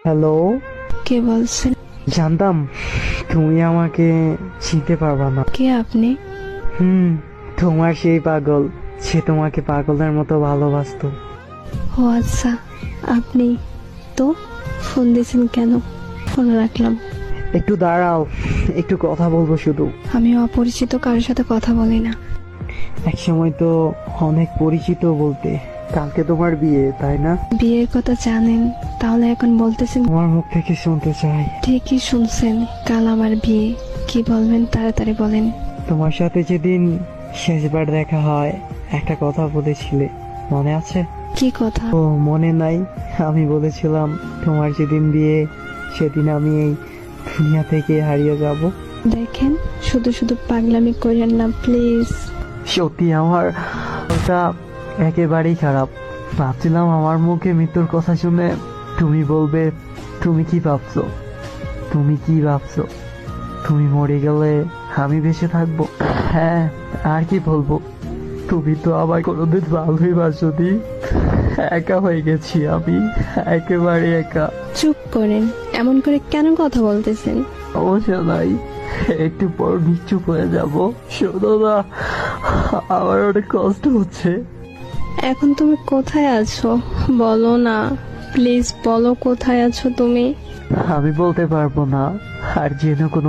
Hello. কে বলছেন? জানতাম তুমি আমাকে চিনতে পারবা না। কে আপনি? তোমার সেই পাগল, সে তোমাকে পাগলের মতো ভালোবাসতো। ও আচ্ছা, আপনি তো ফোন দিয়েছেন কেন? ফোন রাখলাম। একটু দাঁড়াও, একটু কথা বলবো শুধু। আমি অপরিচিত কারোর সাথে কথা বলি না। এক সময় তো অনেক পরিচিত বলতে। কালকে তোমার বিয়ে, তাই না? বিয়ের কথা জানেন, তাহলে এখন বলতেছেন? তোমার মুখ থেকে শুনতে চাই। ঠিকই শুনছেন, কাল আমার বিয়ে। কি বলবেন তাড়াতাড়ি বলেন। তোমার সাথে যেদিন শেষবার দেখা হয়, একটা কথা বলেছিলে, মনে আছে? কি কথা? ও মনে নাই? আমি বলেছিলাম তোমার যেদিন বিয়ে সেদিন আমি এই দুনিয়া থেকে হারিয়ে যাব। দেখেন, শুধু শুধু পাগলামি করেন না প্লিজ। সত্যি আমার ওটা একেবারেই খারাপ। ভাবছিলাম আমার মুখে মৃত্যুর কথা শুনে তুমি বলবে তুমি কি ভাবছো, তুমি কি ভাবছো, তুমি মরে গেলে আমি বেঁচে থাকবো। হ্যাঁ, আর কি বলবো, তুমি তো আমার কোনোদিন ভালোই বাসোনি। একা হয়ে গেছি আমি, একেবারে একা। চুপ করেন, এমন করে কেন কথা বলতেছেন? সমস্যা নাই, একটু পর নিশ্চুপ হয়ে যাব। শোনো না, আমার অনেক কষ্ট হচ্ছে। এখন তুমি কোথায় আছো বলো না, প্লিজ বলো কোথায় আছো তুমি। আমি বলতে পারবো না, আর যেন কোনো